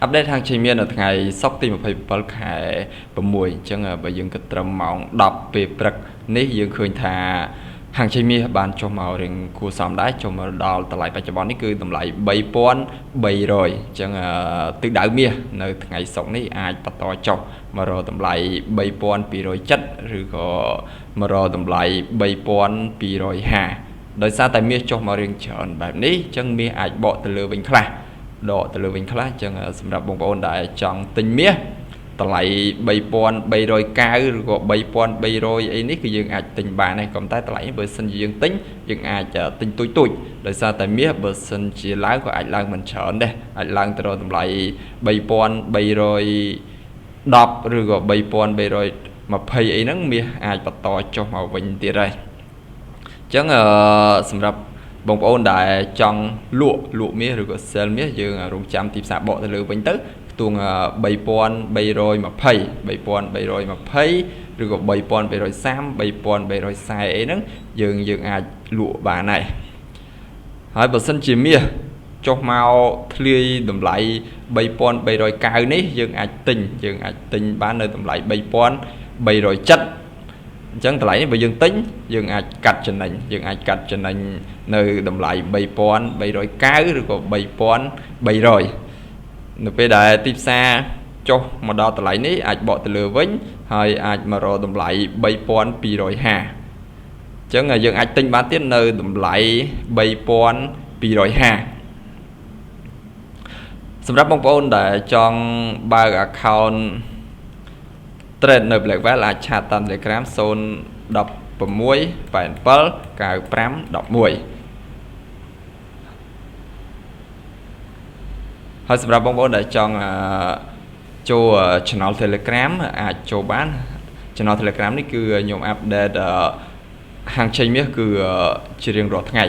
update ทางชีมีនៅថ្ងៃសុក្រទី27ខែ6អញ្ចឹងបើយើងគិតត្រឹមម៉ោង10ពេលព្រឹកនេះយើងឃើញថាហាងជីមីបានចុះមករៀងគួរសមដែរចុះមកដល់តម្លៃបច្ចុប្បន្ននេះគឺតម្លៃ3300អញ្ចឹងទិសដៅមាសនៅថ្ងៃសុក្រនេះអាចបន្តចុះមករកតម្លៃ3270ឬក៏មករកតម្លៃ3250ដោយសារតែមាសចុះមករៀងច្រើនបែបនេះអញ្ចឹងមាសអាចបកទៅលើវិញខ្លះដកទៅលើវិញខ្លះអញ្ចឹងសម្រាប់បងប្អូនដែលចង់ទិញមាសតម្លៃ3390ឬក៏3300អីនេះគឺយើងអាចទិញបានដែរក៏តែតម្លៃបើសិនជាយើងទិញយើងអាចទិញទូចដោយសារតែមាសបើសិនជាឡើងក៏អាចឡើងមិនច្រើនដែរអាចឡើងទៅដល់តម្លៃ3310ឬក៏3320អីហ្នឹងមាសអាចបន្តចុះមកវិញទៀតហើយអញ្ចឹងសម្រាប់បងប្អូនដែលចង់លក់មាសឬក៏ sell មាសយើងរងចាំទីផ្សារបកទៅលើវិញទៅខ្ទង់3320 3320ឬក៏3330 3340អីហ្នឹងយើងអាចលក់បានហើយហើយបើសិនជាមាសចុះមកធ្លាយតម្លៃ3390នេះយើងអាចទិញបាននៅតម្លៃ3370អញ្ចឹងតម្លៃនេះបើយើងទិញយើងអាចកាត់ចំណេញនៅតម្លៃ3390ឬក៏3300នៅពេលដែលទីផ្សារចុះមកដល់តម្លៃនេះអាចបកទៅលើវិញហើយអាចមករកតម្លៃ3250អញ្ចឹងយើងអាចទិញបានទៀតនៅតម្លៃ3250សម្រាប់បងប្អូនដែលចង់បើក account trade នៅ Black Whale អាចឆាតតាម Telegram 016 87 95 11ហើយសម្រាប់បងប្អូនដែលចង់ចូល channel Telegram អាចចូលបាន channel Telegram នេះគឺខ្ញុំ update ហាងចេញមាសគឺជារៀងរាល់ថ្ងៃ